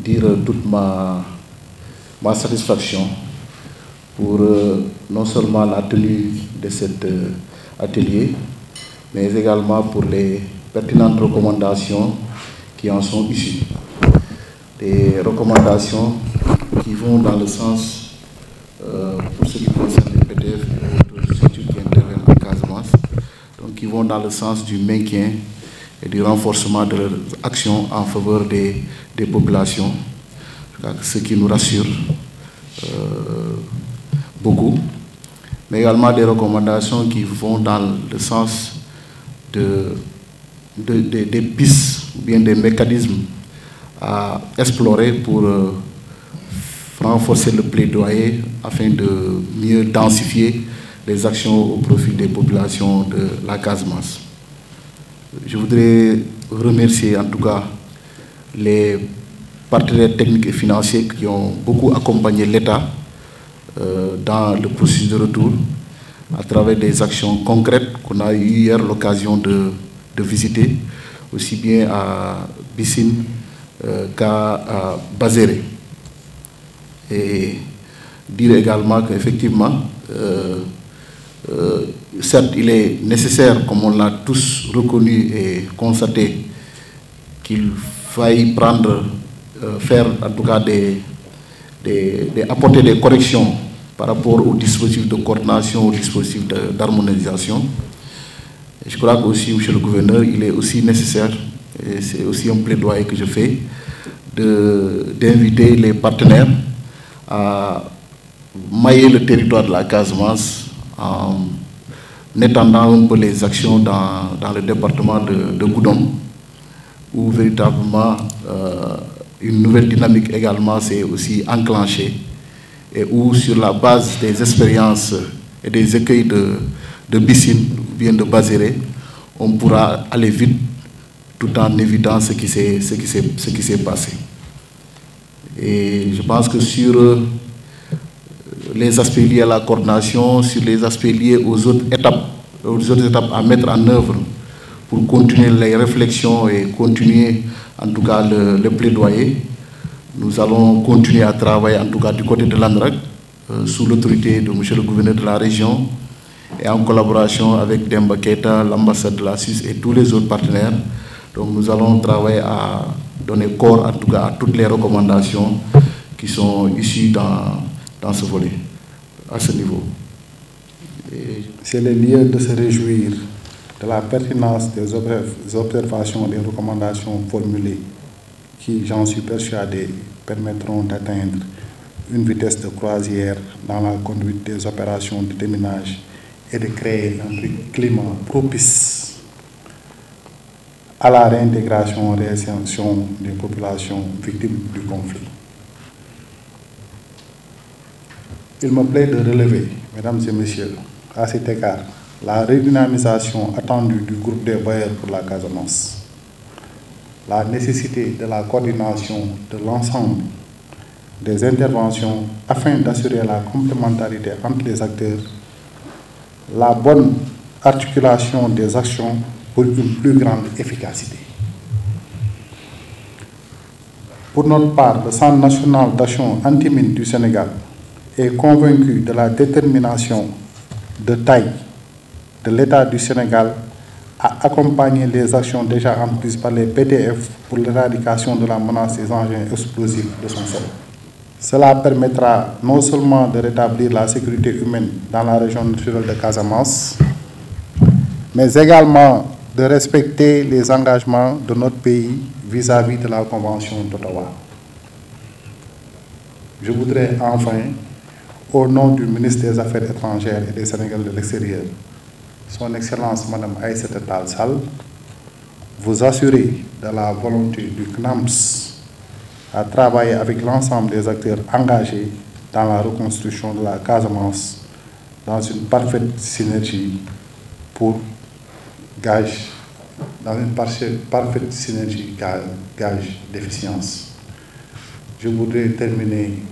dire toute ma satisfaction pour non seulement la tenue de cet atelier, mais également pour les pertinentes recommandations qui en sont issues. Des recommandations qui vont dans le sens, pour ce qui concerne les PDF et d'autres structures qui interviennent en Casamance, donc qui vont dans le sens du maintien et du renforcement de leurs actions en faveur des populations, ce qui nous rassure beaucoup, mais également des recommandations qui vont dans le sens des pistes ou bien des mécanismes à explorer pour renforcer le plaidoyer afin de mieux densifier les actions au profit des populations de la Casamance. Je voudrais remercier en tout cas les partenaires techniques et financiers qui ont beaucoup accompagné l'État dans le processus de retour à travers des actions concrètes qu'on a eu hier l'occasion de visiter, aussi bien à Bissine qu'à Bazéré. Et dire également qu'effectivement, certes, il est nécessaire, comme on l'a tous reconnu et constaté, qu'il faille faire en tout cas apporter des corrections par rapport au dispositif de coordination, au dispositif d'harmonisation. Je crois qu'aussi, Monsieur le Gouverneur, il est aussi nécessaire, et c'est aussi un plaidoyer que je fais, d'inviter les partenaires à mailler le territoire de la Casamance en étendant un peu les actions dans le département de Goudomp, où véritablement une nouvelle dynamique également s'est aussi enclenchée, et où sur la base des expériences et des écueils de Bissine ou bien de Bazéré, on pourra aller vite tout en évitant ce qui s'est passé. Et je pense que sur les aspects liés à la coordination, sur les aspects liés aux autres étapes à mettre en œuvre pour continuer les réflexions et continuer en tout cas le plaidoyer, nous allons continuer à travailler en tout cas du côté de l'ANRAC sous l'autorité de M. le gouverneur de la région et en collaboration avec Demba Keita, l'ambassade de la Suisse et tous les autres partenaires. Donc nous allons travailler à donner corps en tout cas à toutes les recommandations qui sont issues dans ce volet, à ce niveau. C'est le lieu de se réjouir de la pertinence des observations et des recommandations formulées qui, j'en suis persuadé, permettront d'atteindre une vitesse de croisière dans la conduite des opérations de déminage et de créer un climat propice à la réintégration et réinsertion des populations victimes du conflit. Il me plaît de relever, mesdames et messieurs, à cet égard, la redynamisation attendue du groupe des bailleurs pour la Casamance, la nécessité de la coordination de l'ensemble des interventions afin d'assurer la complémentarité entre les acteurs, la bonne articulation des actions pour une plus grande efficacité. Pour notre part, le Centre national d'action anti-mine du Sénégal est convaincu de la détermination de taille de l'État du Sénégal à accompagner les actions déjà entreprises par les PDF pour l'éradication de la menace des engins explosifs de son sol. Cela permettra non seulement de rétablir la sécurité humaine dans la région naturelle de Casamance, mais également de respecter les engagements de notre pays vis-à-vis de la Convention d'Ottawa. Je voudrais enfin, au nom du ministre des Affaires étrangères et des Sénégalais de l'extérieur, Son Excellence Mme Aïssata Tall Sall, vous assurer de la volonté du CNAMS à travailler avec l'ensemble des acteurs engagés dans la reconstruction de la Casamance dans une parfaite synergie gage d'efficience. Je voudrais terminer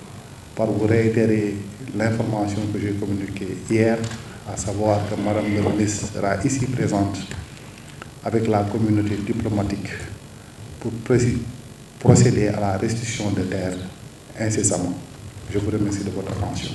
par vous réitérer l'information que j'ai communiquée hier, à savoir que Mme le ministre sera ici présente avec la communauté diplomatique pour procéder à la restitution de terres incessamment. Je vous remercie de votre attention.